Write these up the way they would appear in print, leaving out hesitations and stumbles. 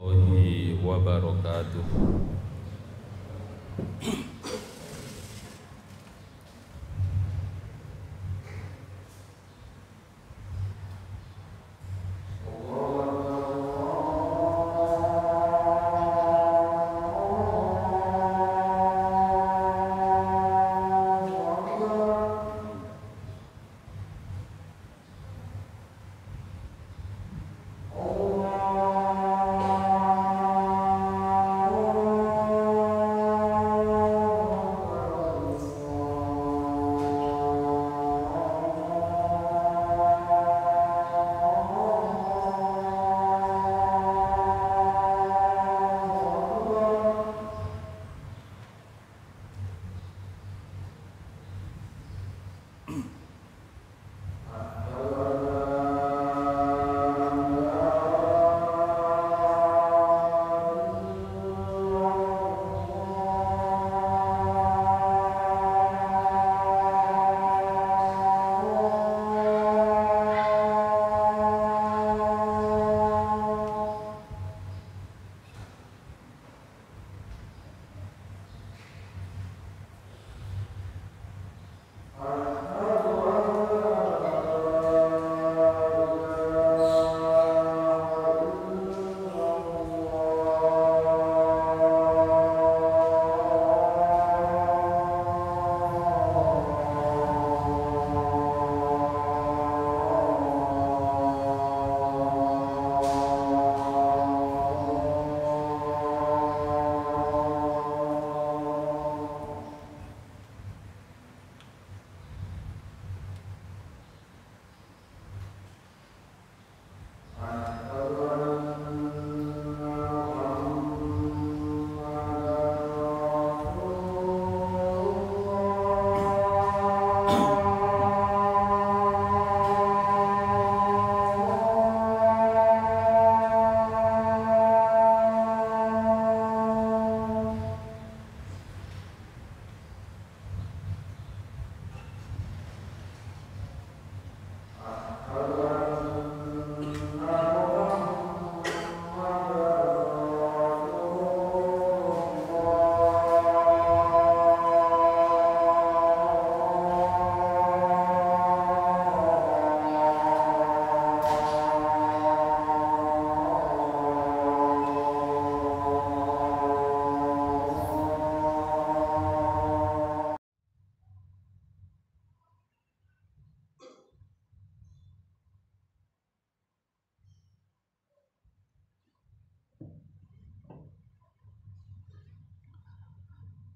warahmatullahi wabarakatuh.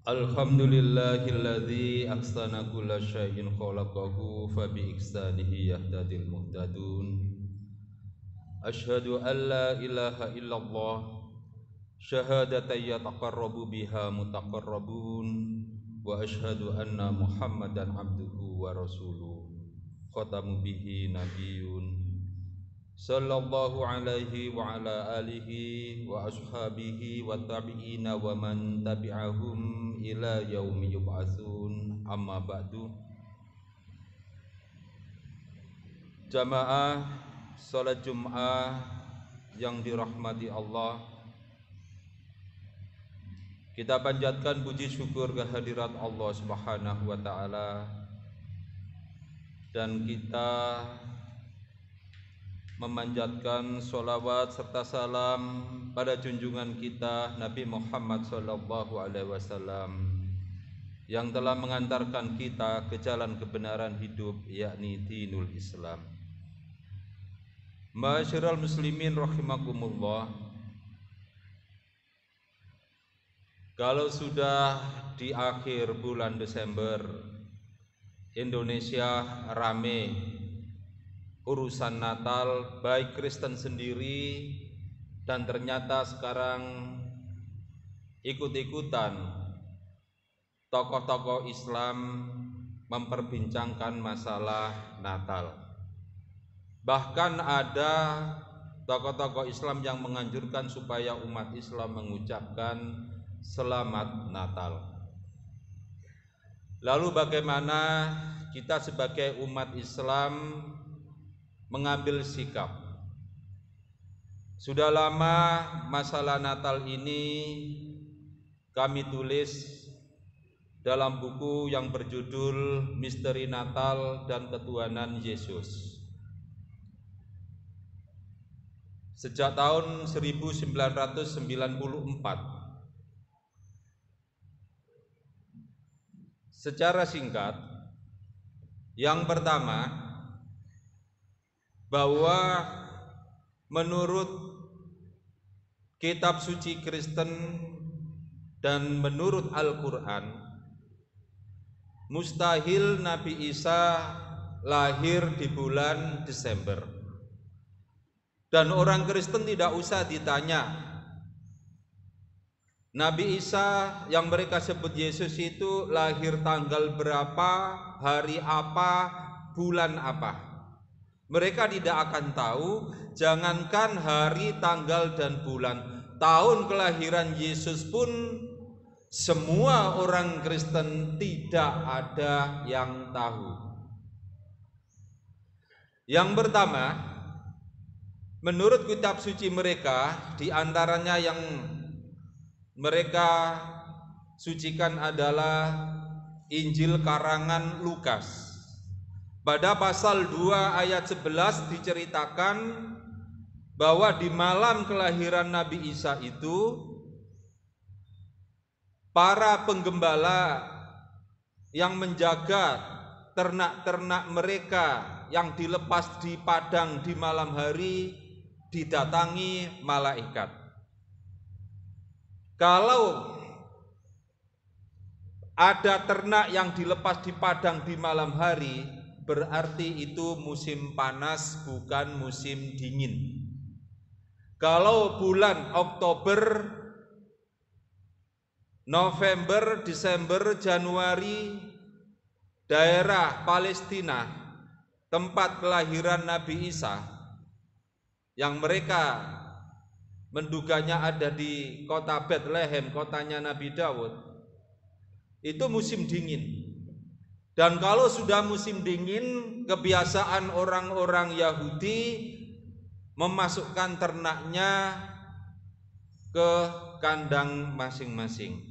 Alhamdulillahilladzi ahsana kulla syai'in khalaqahu fa bi ihsanihi yahtadil muhtadun. Asyhadu an la ilaha illallah syahadatan yataqarrabu biha mutaqarrabun wa asyhadu anna Muhammadan abduhu wa rasuluh khatamu bihi nabiyyun sallallahu alaihi wa ala alihi wa ashabihi wa tabi'ina wa man tabi'ahum ila yaumi yub'atsun, amma ba'du. Jamaah salat Jum'ah yang dirahmati Allah, kita panjatkan puji syukur kehadirat Allah Subhanahu wa taala, dan kita memanjatkan sholawat serta salam pada junjungan kita Nabi Muhammad sallallahu alaihi wasallam yang telah mengantarkan kita ke jalan kebenaran hidup, yakni dinul Islam. Ma'asyiral muslimin rahimakumullah, kalau sudah di akhir bulan Desember, Indonesia rame urusan Natal, baik Kristen sendiri dan ternyata sekarang ikut-ikutan tokoh-tokoh Islam memperbincangkan masalah Natal. Bahkan ada tokoh-tokoh Islam yang menganjurkan supaya umat Islam mengucapkan Selamat Natal. Lalu bagaimana kita sebagai umat Islam mengambil sikap? Sudah lama masalah Natal ini kami tulis dalam buku yang berjudul Misteri Natal dan Ketuhanan Yesus. Sejak tahun 1994. Secara singkat, yang pertama, bahwa menurut kitab suci Kristen dan menurut Al-Quran, mustahil Nabi Isa lahir di bulan Desember. Dan orang Kristen tidak usah ditanya, Nabi Isa yang mereka sebut Yesus itu lahir tanggal berapa, hari apa, bulan apa. Mereka tidak akan tahu, jangankan hari, tanggal, dan bulan. Tahun kelahiran Yesus pun semua orang Kristen tidak ada yang tahu. Yang pertama, menurut kitab suci mereka, di antaranya yang mereka sucikan adalah Injil karangan Lukas. Pada pasal 2 ayat 11 diceritakan bahwa di malam kelahiran Nabi Isa itu para penggembala yang menjaga ternak-ternak mereka yang dilepas di padang di malam hari didatangi malaikat. Kalau ada ternak yang dilepas di padang di malam hari, berarti itu musim panas, bukan musim dingin. Kalau bulan Oktober, November, Desember, Januari, daerah Palestina, tempat kelahiran Nabi Isa, yang mereka menduganya ada di kota Bethlehem, kotanya Nabi Daud, itu musim dingin. Dan kalau sudah musim dingin, kebiasaan orang-orang Yahudi memasukkan ternaknya ke kandang masing-masing.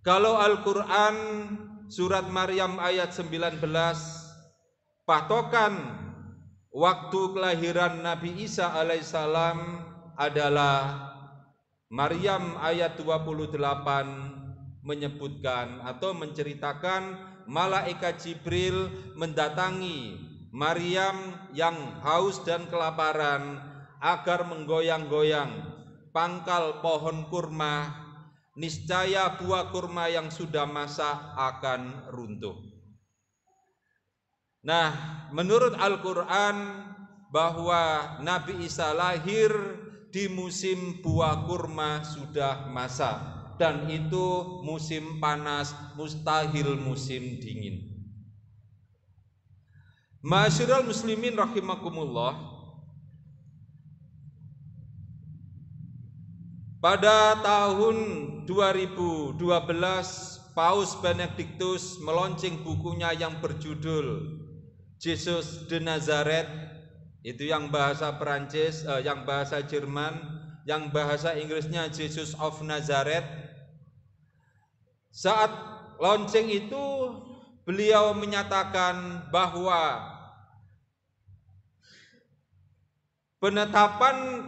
Kalau Al-Quran surat Maryam ayat 19, patokan waktu kelahiran Nabi Isa alaihissalam adalah Maryam ayat 28 menyebutkan atau menceritakan malaikat Jibril mendatangi Maryam yang haus dan kelaparan agar menggoyang-goyang pangkal pohon kurma, niscaya buah kurma yang sudah masak akan runtuh. Nah, menurut Al-Quran bahwa Nabi Isa lahir di musim buah kurma sudah masak. Dan itu musim panas, mustahil musim dingin. Ma'asyiral muslimin rahimakumullah, pada tahun 2012 Paus Benediktus meluncurkan bukunya yang berjudul Jesus de Nazareth, itu yang bahasa Perancis, yang bahasa Jerman, yang bahasa Inggrisnya Jesus of Nazareth. Saat launching itu beliau menyatakan bahwa penetapan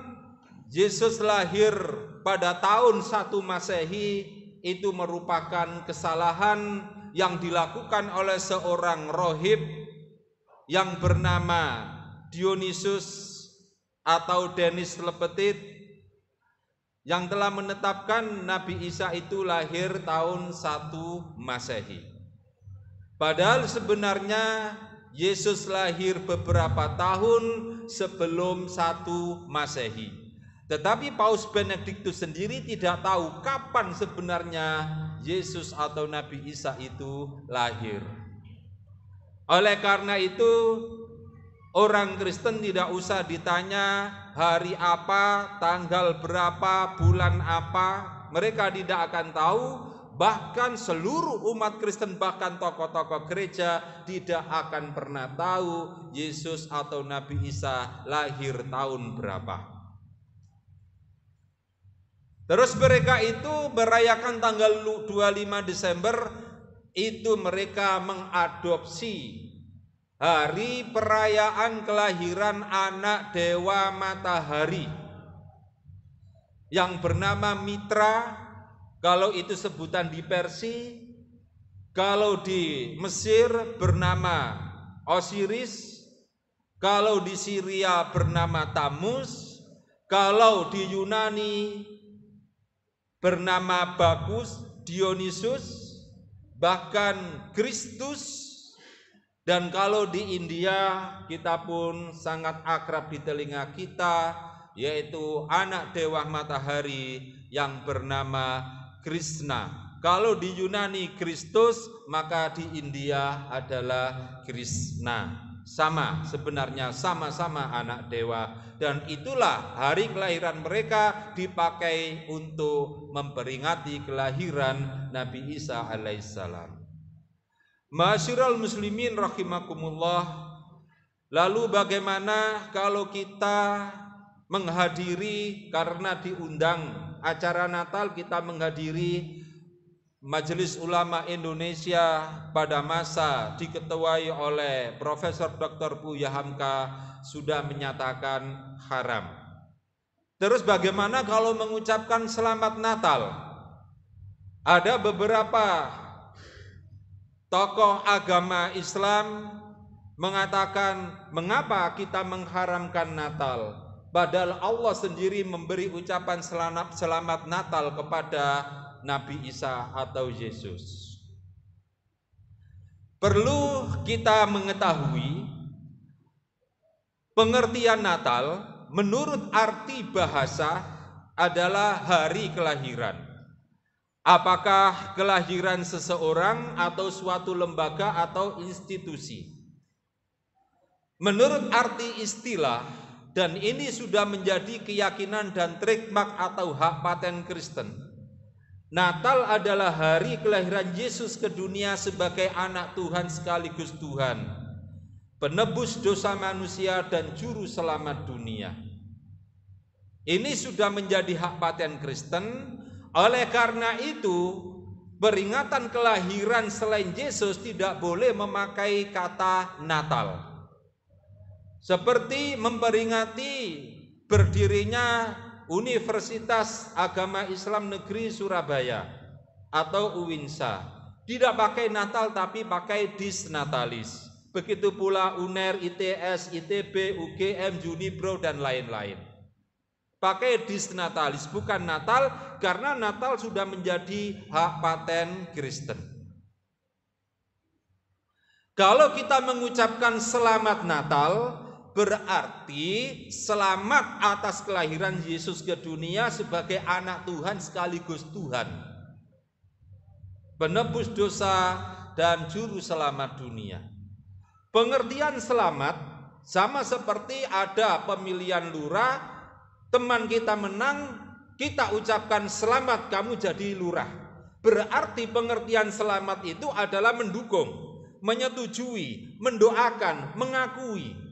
Yesus lahir pada tahun 1 Masehi itu merupakan kesalahan yang dilakukan oleh seorang rohib yang bernama Dionysius atau Denis Le Petit, yang telah menetapkan Nabi Isa itu lahir tahun 1 Masehi. Padahal sebenarnya Yesus lahir beberapa tahun sebelum 1 Masehi. Tetapi Paus Benediktus sendiri tidak tahu kapan sebenarnya Yesus atau Nabi Isa itu lahir. Oleh karena itu, orang Kristen tidak usah ditanya hari apa, tanggal berapa, bulan apa. Mereka tidak akan tahu. Bahkan seluruh umat Kristen, bahkan tokoh-tokoh gereja tidak akan pernah tahu Yesus atau Nabi Isa lahir tahun berapa. Terus mereka itu merayakan tanggal 25 Desember, itu mereka mengadopsi hari perayaan kelahiran anak dewa matahari yang bernama Mitra, kalau itu sebutan di Persia, kalau di Mesir bernama Osiris, kalau di Syria bernama Tamus, kalau di Yunani bernama Bacchus, Dionysus, bahkan Kristus, dan kalau di India kita pun sangat akrab di telinga kita, yaitu anak dewa matahari yang bernama Krishna. Kalau di Yunani Kristus, maka di India adalah Krishna. Sama, sebenarnya sama-sama anak dewa, dan itulah hari kelahiran mereka dipakai untuk memperingati kelahiran Nabi Isa alaihissalam. Ma'asyiral muslimin rahimakumullah. Lalu bagaimana kalau kita menghadiri, karena diundang acara Natal, kita menghadiri Majelis Ulama Indonesia pada masa diketuai oleh Profesor Dr. Buya Hamka sudah menyatakan haram. Terus bagaimana kalau mengucapkan selamat Natal? Ada beberapa tokoh agama Islam mengatakan, mengapa kita mengharamkan Natal? Padahal Allah sendiri memberi ucapan selamat Natal kepada Nabi Isa atau Yesus. Perlu kita mengetahui pengertian Natal menurut arti bahasa adalah hari kelahiran. Apakah kelahiran seseorang atau suatu lembaga atau institusi? Menurut arti istilah, dan ini sudah menjadi keyakinan dan trademark atau hak paten Kristen, Natal adalah hari kelahiran Yesus ke dunia sebagai anak Tuhan sekaligus Tuhan, penebus dosa manusia dan juru selamat dunia. Ini sudah menjadi hak paten Kristen. Oleh karena itu, peringatan kelahiran selain Yesus tidak boleh memakai kata Natal. Seperti memperingati berdirinya Universitas Agama Islam Negeri Surabaya atau UINSA, tidak pakai Natal tapi pakai Disnatalis. Begitu pula UNER, ITS, ITB, UGM, Unibro dan lain-lain. Pakai Disnatalis, bukan Natal, karena Natal sudah menjadi hak paten Kristen. Kalau kita mengucapkan selamat Natal, berarti selamat atas kelahiran Yesus ke dunia sebagai anak Tuhan sekaligus Tuhan, penebus dosa dan juru selamat dunia. Pengertian selamat sama seperti ada pemilihan lurah, teman kita menang, kita ucapkan selamat kamu jadi lurah. Berarti pengertian selamat itu adalah mendukung, menyetujui, mendoakan, mengakui.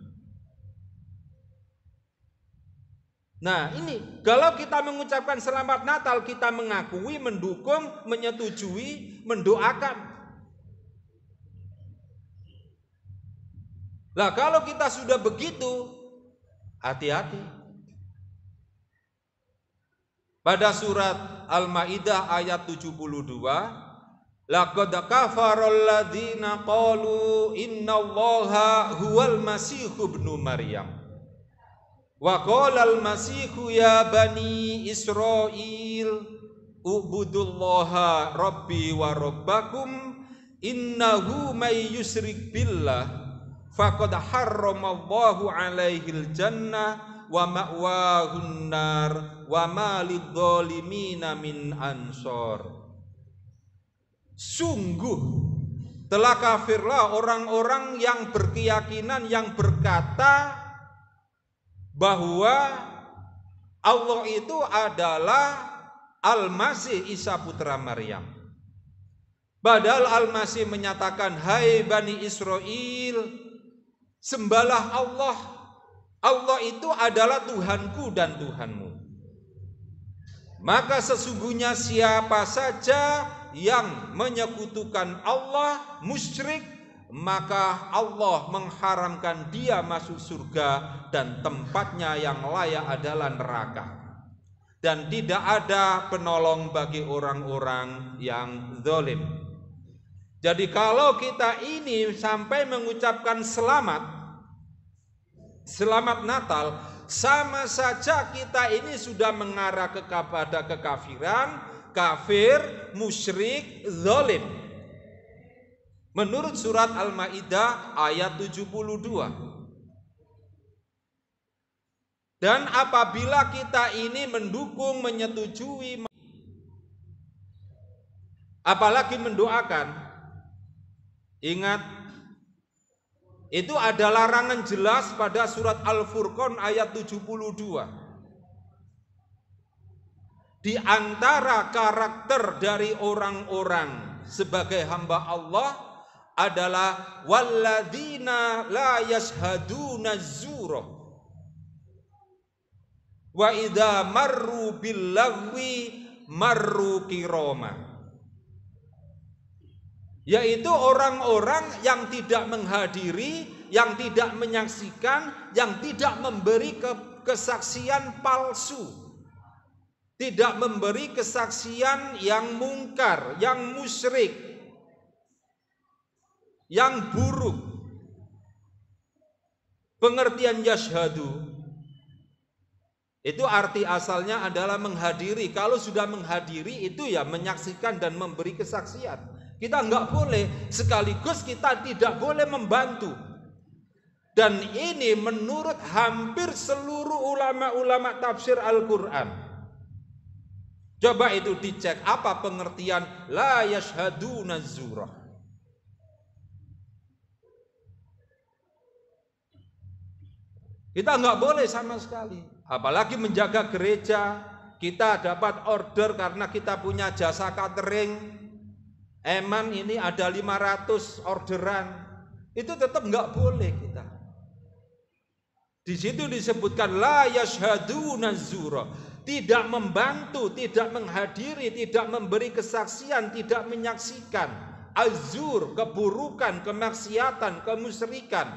Nah ini, kalau kita mengucapkan selamat Natal, kita mengakui, mendukung, menyetujui, mendoakan. Nah kalau kita sudah begitu, hati-hati. Pada surat Al-Maidah ayat 72, laqad kafarul ladzina qalu innallaha huwal masihu ibnu Maryam. Wa qala al-masihu ya bani Israil ubudullaha rabbi wa rabbakum innahu may yusyrik billah faqad harramallahu alaihil jannah wa ma'wahun nar wa ma lidzalimina min ansor. Sungguh telah kafirlah orang-orang yang berkeyakinan, yang berkata bahwa Allah itu adalah Al-Masih Isa putra Maryam. Padahal Al-Masih menyatakan, hai Bani Israel, sembahlah Allah. Allah itu adalah Tuhanku dan Tuhanmu. Maka sesungguhnya siapa saja yang menyekutukan Allah, musyrik, maka Allah mengharamkan dia masuk surga dan tempatnya yang layak adalah neraka. Dan tidak ada penolong bagi orang-orang yang zalim. Jadi kalau kita ini sampai mengucapkan selamat Natal, sama saja kita ini sudah mengarah kepada kekafiran, kafir, musyrik, zalim. Menurut surat Al-Maidah ayat 72. Dan apabila kita ini mendukung, menyetujui, apalagi mendoakan, ingat, itu ada larangan jelas pada surat Al-Furqan ayat 72. Di antara karakter dari orang-orang sebagai hamba Allah adalah walladzina la yashhaduna zura wa idza marru bil lagwi marru kirama, yaitu orang-orang yang tidak menghadiri, yang tidak menyaksikan, yang tidak memberi kesaksian palsu, tidak memberi kesaksian yang mungkar, yang musyrik, yang buruk. Pengertian yashhadu itu arti asalnya adalah menghadiri. Kalau sudah menghadiri itu ya menyaksikan dan memberi kesaksian. Kita enggak boleh, sekaligus kita tidak boleh membantu. Dan ini menurut hampir seluruh ulama-ulama tafsir Al-Quran. Coba itu dicek apa pengertian la yashhaduna zura. Kita enggak boleh sama sekali. Apalagi menjaga gereja, kita dapat order karena kita punya jasa catering. Eman ini ada 500 orderan, itu tetap nggak boleh kita. Di situ disebutkan la yashhaduna zura, tidak membantu, tidak menghadiri, tidak memberi kesaksian, tidak menyaksikan azur, keburukan, kemaksiatan, kemusyrikan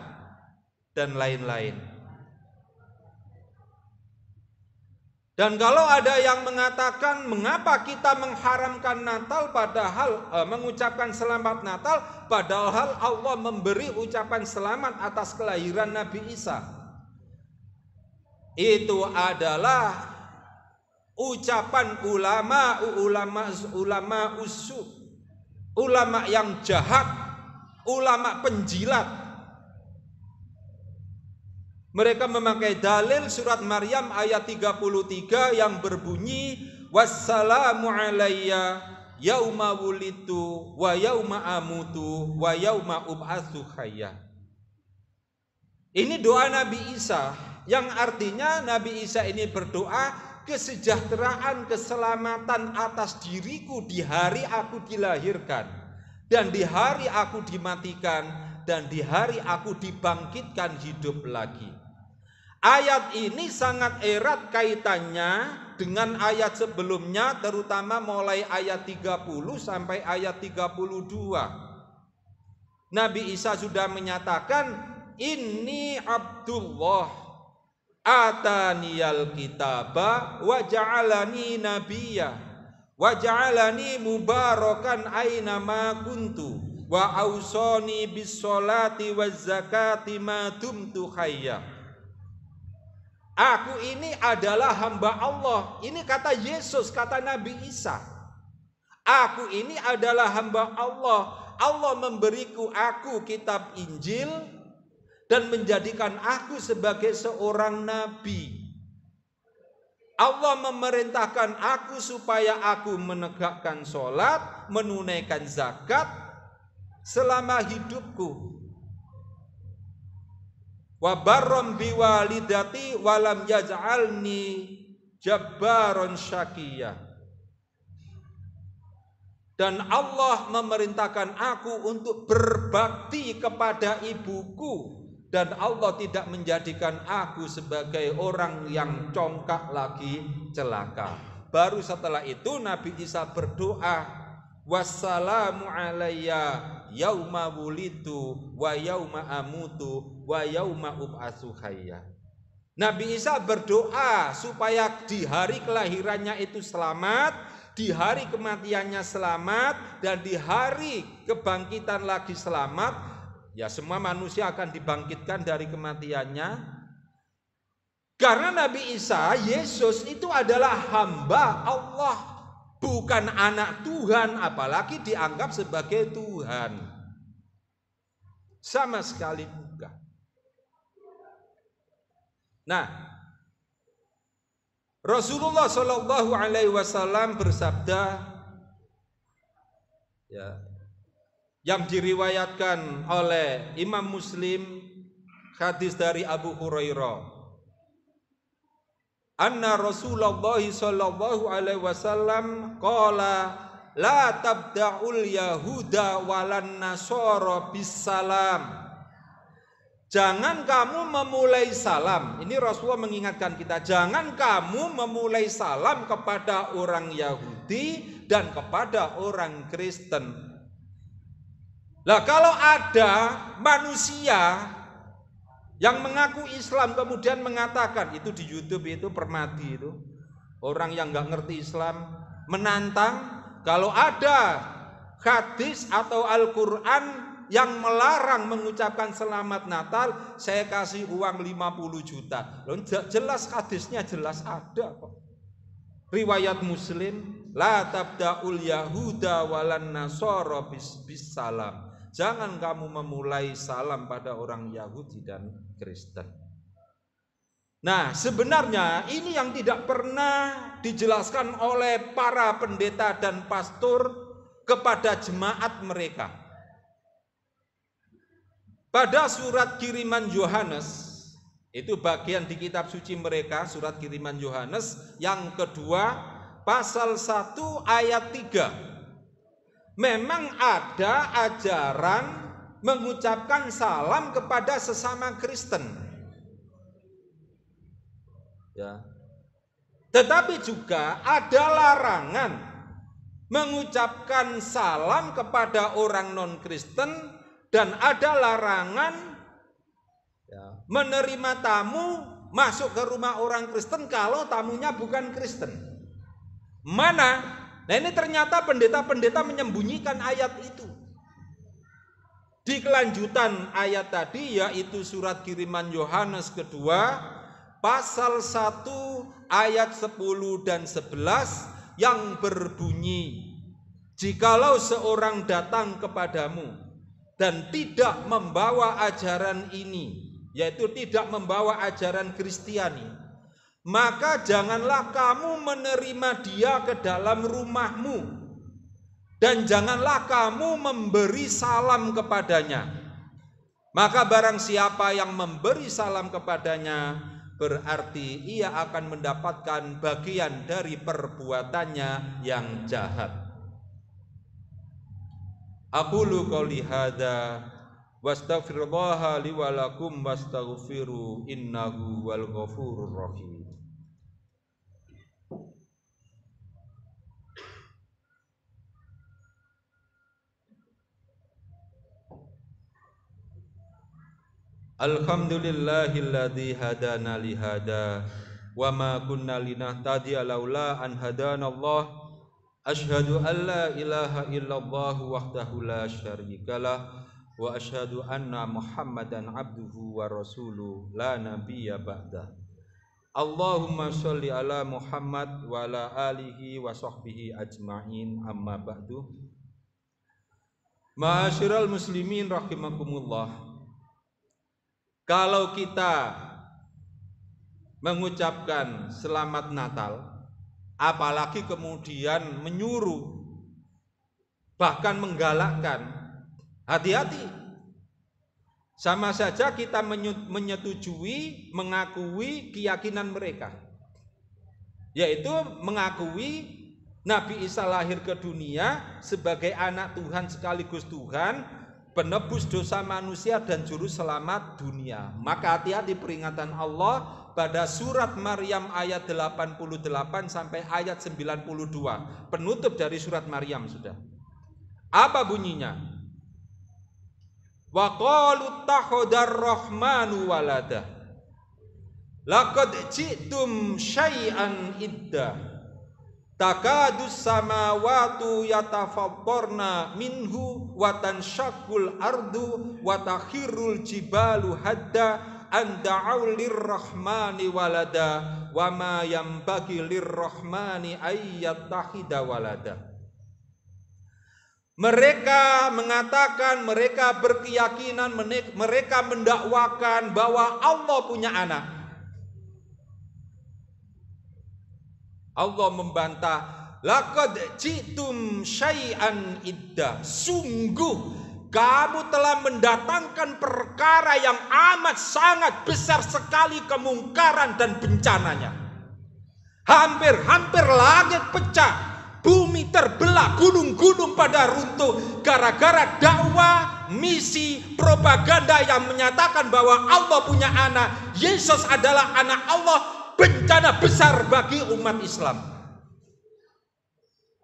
dan lain-lain. Dan kalau ada yang mengatakan mengapa kita mengharamkan Natal padahal mengucapkan selamat Natal padahal Allah memberi ucapan selamat atas kelahiran Nabi Isa. Itu adalah ucapan ulama usu, ulama yang jahat, ulama penjilat. Mereka memakai dalil surat Maryam ayat 33 yang berbunyi wassalamu alayya yauma wulitu wa yauma amutu wa yauma ub'atsu hayya. Ini doa Nabi Isa yang artinya Nabi Isa ini berdoa kesejahteraan, keselamatan atas diriku di hari aku dilahirkan dan di hari aku dimatikan dan di hari aku dibangkitkan hidup lagi. Ayat ini sangat erat kaitannya dengan ayat sebelumnya, terutama mulai ayat 30 sampai ayat 32. Nabi Isa sudah menyatakan, inni Abdullah ataniyal kitaba wa ja'alani nabiyya wa ja'alani mubarakan aina ma kuntu wa ausani bis sholati waz zakati ma dumtu hayya. Aku ini adalah hamba Allah. Ini kata Yesus, kata Nabi Isa. Aku ini adalah hamba Allah. Allah memberiku aku kitab Injil dan menjadikan aku sebagai seorang nabi. Allah memerintahkan aku supaya aku menegakkan sholat, menunaikan zakat selama hidupku. Wa barram biwalidati walam yaj'alni jabbaron syaqiyya. Dan Allah memerintahkan aku untuk berbakti kepada ibuku dan Allah tidak menjadikan aku sebagai orang yang congkak lagi celaka. Baru setelah itu Nabi Isa berdoa, wassalamu alayya yauma wulitu wa yauma amutu wa yauma ub'atsu hayya. Nabi Isa berdoa supaya di hari kelahirannya itu selamat, di hari kematiannya selamat, dan di hari kebangkitan lagi selamat. Ya, semua manusia akan dibangkitkan dari kematiannya. Karena Nabi Isa, Yesus itu adalah hamba Allah, bukan anak Tuhan, apalagi dianggap sebagai Tuhan. Sama sekali bukan. Nah, Rasulullah Shallallahu Alaihi Wasallam bersabda, ya, yang diriwayatkan oleh Imam Muslim, hadis dari Abu Hurairah, anna Rasulullah Shallallahu Alaihi Wasallam qala la tabda'ul yahuda walan nasara bisalam. Jangan kamu memulai salam. Ini Rasulullah mengingatkan kita, jangan kamu memulai salam kepada orang Yahudi dan kepada orang Kristen. Lah kalau ada manusia yang mengaku Islam kemudian mengatakan, itu di YouTube itu Permadi itu, orang yang nggak ngerti Islam menantang, kalau ada hadis atau Al-Quran yang melarang mengucapkan selamat Natal, saya kasih uang 50 juta. Loh, jelas hadisnya jelas ada kok. Riwayat Muslim, la tabda'ul yahuda walan nasara bis salam. Jangan kamu memulai salam pada orang Yahudi dan Kristen. Nah, sebenarnya ini yang tidak pernah dijelaskan oleh para pendeta dan pastor kepada jemaat mereka. Pada surat kiriman Yohanes, itu bagian di kitab suci mereka, surat kiriman Yohanes yang kedua, pasal 1 ayat 3. Memang ada ajaran mengucapkan salam kepada sesama Kristen. Ya. Tetapi juga ada larangan mengucapkan salam kepada orang non-Kristen, dan ada larangan menerima tamu masuk ke rumah orang Kristen kalau tamunya bukan Kristen. Mana? Nah, ini ternyata pendeta-pendeta menyembunyikan ayat itu. Di kelanjutan ayat tadi, yaitu surat kiriman Yohanes kedua, pasal 1 ayat 10 dan 11 yang berbunyi, jikalau seorang datang kepadamu dan tidak membawa ajaran ini, yaitu tidak membawa ajaran Kristiani, maka janganlah kamu menerima dia ke dalam rumahmu, dan janganlah kamu memberi salam kepadanya. Maka barang siapa yang memberi salam kepadanya, berarti ia akan mendapatkan bagian dari perbuatannya yang jahat. Aqulu qouli hadza wastaghfirullaha li wa lakum wastaghfiru innahu wal ghafurur rahim. Alhamdulillahilladzi hadana li hada wa ma kunna linahtadiya laula an hadanallah. Asyhadu an la ilaha illallah wahdahu la syarikalah wa asyhadu anna Muhammadan abduhu wa rasuluh la nabiyya ba'dah. Allahumma sholli ala Muhammad wa ala alihi wa sahbihi ajma'in, amma ba'du. Ma'asyiral muslimin rahimakumullah. Kalau kita mengucapkan selamat Natal, apalagi kemudian menyuruh, bahkan menggalakkan, hati-hati. Sama saja kita menyetujui, mengakui keyakinan mereka, yaitu mengakui Nabi Isa lahir ke dunia sebagai anak Tuhan sekaligus Tuhan, penebus dosa manusia dan juru selamat dunia. Maka hati-hati peringatan Allah pada surat Maryam ayat 88 sampai ayat 92. Penutup dari surat Maryam sudah. Apa bunyinya? Wa qalu takhadar rahmanu walada. Laqad ji'tum syai'an idda. Takadus samawatu yatafattarna minhu wa tanshaqqul ardu wa takhirul jibalu hadda an da'u lirrahmani walada wa ma yanbaghi lirrahmani ayyattakhidha walada. Mereka mengatakan, mereka berkeyakinan, mereka mendakwakan bahwa Allah punya anak. Allah membantah, laqad ji'tum syai'an idda. Sungguh kamu telah mendatangkan perkara yang amat sangat besar sekali kemungkaran dan bencananya. Hampir-hampir langit pecah, bumi terbelah, gunung-gunung pada runtuh gara-gara dakwah, misi, propaganda yang menyatakan bahwa Allah punya anak, Yesus adalah anak Allah. Bencana besar bagi umat Islam.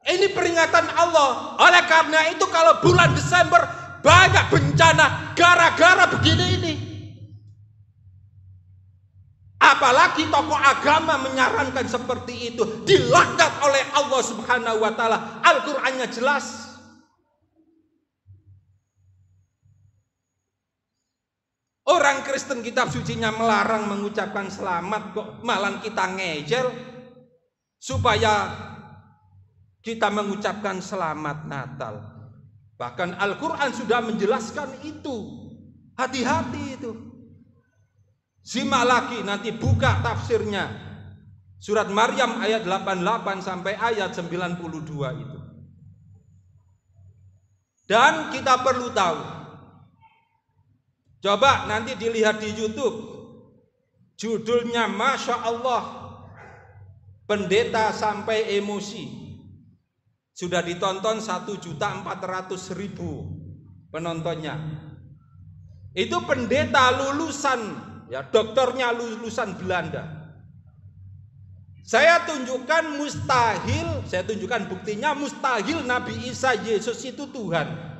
Ini peringatan Allah. Oleh karena itu kalau bulan Desember banyak bencana gara-gara begini ini. Apalagi tokoh agama menyarankan seperti itu, dilaknat oleh Allah Subhanahu wa taala. Al-Qur'annya jelas. Orang Kristen kitab sucinya melarang mengucapkan selamat, kok malah kita ngejel supaya kita mengucapkan selamat Natal. Bahkan Al-Quran sudah menjelaskan itu. Hati-hati itu. Simak lagi, nanti buka tafsirnya. Surat Maryam ayat 88 sampai ayat 92 itu. Dan kita perlu tahu, coba nanti dilihat di YouTube, judulnya Masya Allah, pendeta sampai emosi. Sudah ditonton 1.400.000 penontonnya. Itu pendeta lulusan, ya dokternya lulusan Belanda. Saya tunjukkan mustahil, saya tunjukkan buktinya mustahil Nabi Isa Yesus itu Tuhan.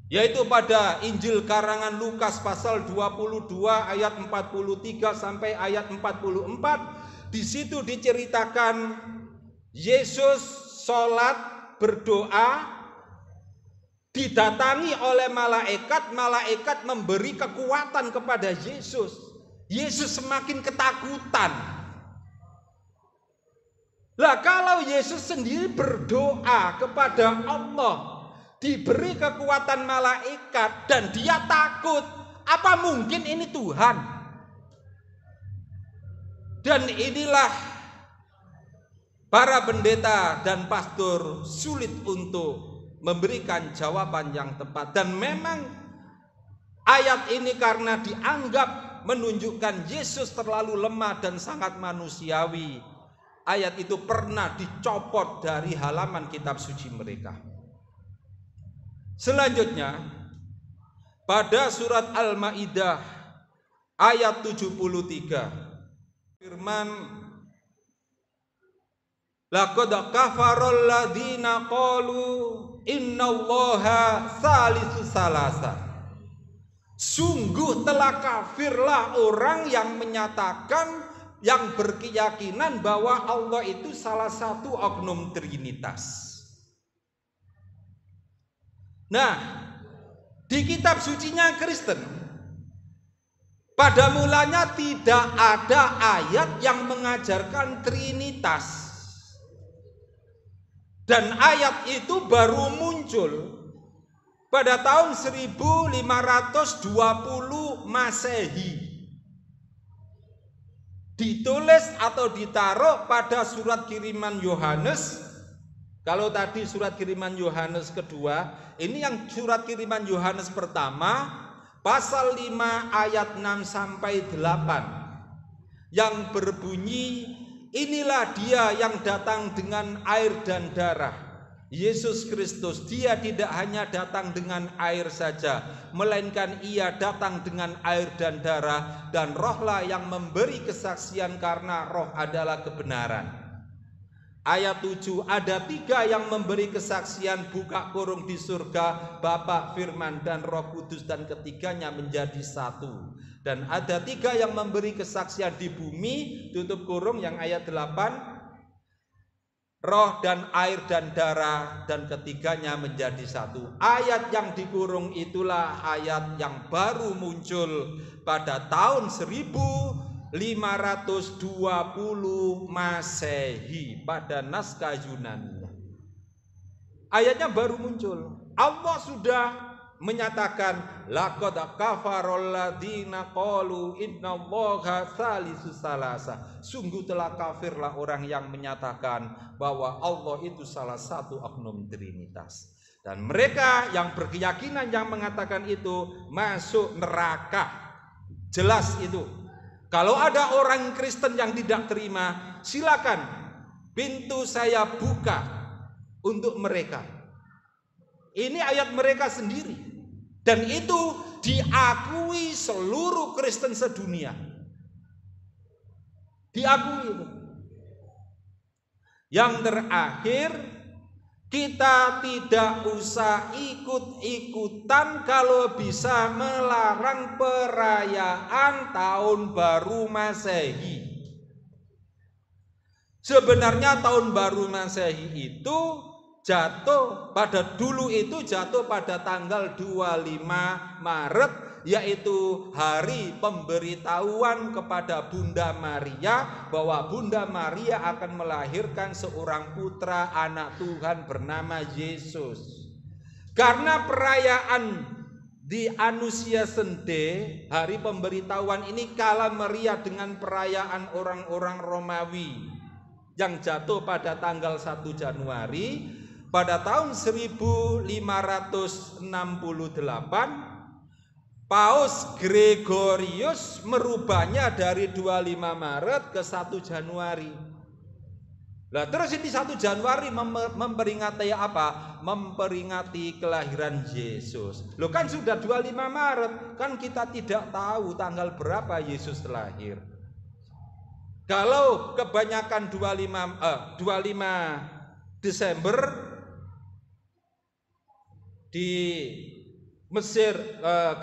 Yaitu pada Injil karangan Lukas pasal 22 ayat 43 sampai ayat 44. Di situ diceritakan Yesus sholat berdoa, didatangi oleh malaikat, malaikat memberi kekuatan kepada Yesus. Yesus semakin ketakutan. Lah kalau Yesus sendiri berdoa kepada Allah, diberi kekuatan malaikat dan dia takut, apa mungkin ini Tuhan? Dan inilah para pendeta dan pastor sulit untuk memberikan jawaban yang tepat. Dan memang ayat ini karena dianggap menunjukkan Yesus terlalu lemah dan sangat manusiawi, ayat itu pernah dicopot dari halaman kitab suci mereka. Selanjutnya pada surat Al-Maidah ayat 73, firman, laqad kafarul ladzina qalu innallaha salisu salasa. Sungguh telah kafirlah orang yang menyatakan, yang berkeyakinan bahwa Allah itu salah satu oknum Trinitas. Nah, di kitab sucinya Kristen pada mulanya tidak ada ayat yang mengajarkan Trinitas. Dan ayat itu baru muncul pada tahun 1520 Masehi. Ditulis atau ditaruh pada surat kiriman Yohanes. Kalau tadi surat kiriman Yohanes kedua, ini yang surat kiriman Yohanes pertama, pasal 5 ayat 6 sampai 8, yang berbunyi, inilah dia yang datang dengan air dan darah, Yesus Kristus, dia tidak hanya datang dengan air saja, melainkan ia datang dengan air dan darah, dan rohlah yang memberi kesaksian karena roh adalah kebenaran. Ayat 7, ada 3 yang memberi kesaksian, buka kurung di surga, Bapa, Firman, dan Roh Kudus, dan ketiganya menjadi satu. Dan ada 3 yang memberi kesaksian di bumi, tutup kurung yang ayat 8, roh dan air dan darah, dan ketiganya menjadi satu. Ayat yang dikurung itulah ayat yang baru muncul pada tahun 1520 Masehi pada naskah Yunani. Ayatnya baru muncul. Allah sudah menyatakan laqad kafarol ladzina qalu innallaha salisu salasa. Sungguh telah kafirlah orang yang menyatakan bahwa Allah itu salah satu oknum Trinitas. Dan mereka yang berkeyakinan yang mengatakan itu masuk neraka. Jelas itu. Kalau ada orang Kristen yang tidak terima, silakan, pintu saya buka untuk mereka. Ini ayat mereka sendiri, dan itu diakui seluruh Kristen sedunia. Diakui itu. Yang terakhir, kita tidak usah ikut-ikutan kalau bisa melarang perayaan Tahun Baru Masehi. Sebenarnya Tahun Baru Masehi itu jatuh pada tanggal 25 Maret, yaitu hari pemberitahuan kepada Bunda Maria bahwa Bunda Maria akan melahirkan seorang putra anak Tuhan bernama Yesus. Karena perayaan di Annunciation Day, hari pemberitahuan ini kalah meriah dengan perayaan orang-orang Romawi yang jatuh pada tanggal 1 Januari. Pada tahun 1568, Paus Gregorius merubahnya dari 25 Maret ke 1 Januari. Nah, terus ini 1 Januari memperingati apa? Memperingati kelahiran Yesus. Loh, kan sudah 25 Maret, kan kita tidak tahu tanggal berapa Yesus lahir. Kalau kebanyakan 25 Desember di Mesir,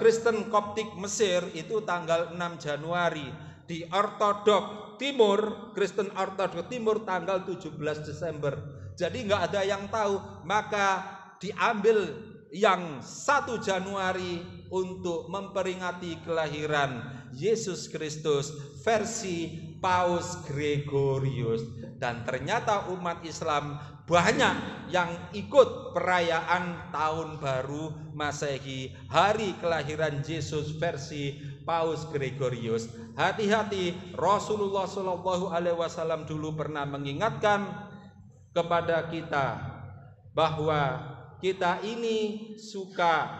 Kristen Koptik Mesir itu tanggal 6 Januari. Di Ortodok Timur, Kristen Ortodok Timur tanggal 17 Desember. Jadi nggak ada yang tahu, maka diambil yang 1 Januari untuk memperingati kelahiran Yesus Kristus versi Paus Gregorius. Dan ternyata umat Islam banyak yang ikut perayaan Tahun Baru Masehi, hari kelahiran Yesus versi Paus Gregorius. Hati-hati, Rasulullah SAW dulu pernah mengingatkan kepada kita bahwa kita ini suka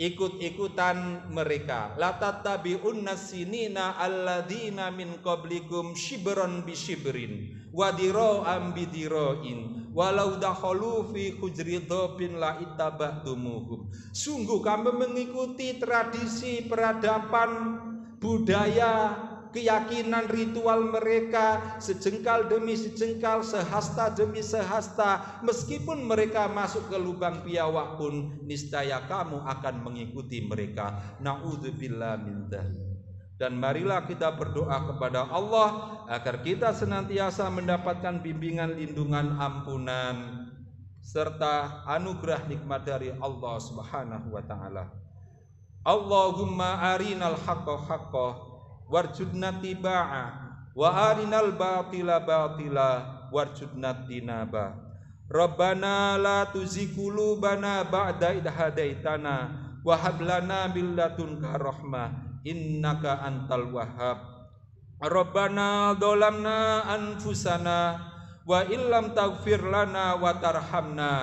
ikut-ikutan mereka. La tattabi'unna sinina alladzina min qablikum shibran bi shibrin wa dira'an bi dira'in walau dakhalu fi hujri dhabin la ittaba'tumuhum. Sungguh kami mengikuti tradisi peradaban, budaya, keyakinan ritual mereka sejengkal demi sejengkal, sehasta demi sehasta. Meskipun mereka masuk ke lubang biawak pun niscaya kamu akan mengikuti mereka. Na'udzubillah min dzalik. Dan marilah kita berdoa kepada Allah agar kita senantiasa mendapatkan bimbingan, lindungan, ampunan serta anugerah nikmat dari Allah Subhanahu wa taala. Allahumma arinal haqqa haqqah warjudna tiba'ah wa arinal batila batila warjudna tinaba. Rabbana la tuzigh qulubana ba'da idh hadaitana wa hab lana min ladunka rahmah innaka antal wahhab. Rabbana dzalamna anfusana wa illam taghfir lana wa tarhamna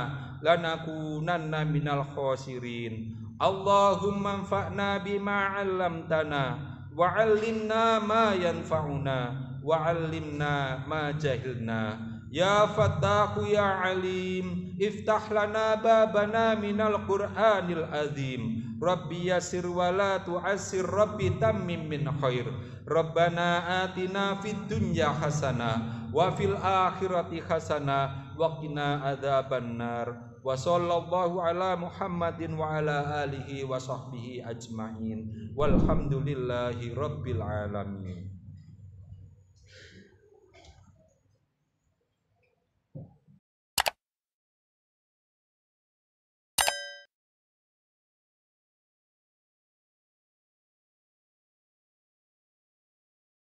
lanakunanna minal khasirin. Allahumma anfa'na bima 'allamtana wa'allimna ma yanfa'una wa'allimna ma jahilna Ya Fattahu ya Alim, iftah lana babana minal Qur'anil azim. Rabbi yasir wa la tu'assir, Rabbi tammim min khair. Rabbana atina fid dunya hasanah wa fil akhirati hasanah wa qina adzabannar. Wa sallallahu ala Muhammadin wa ala alihi wa sahbihi ajma'in. Walhamdulillahi rabbil alamin.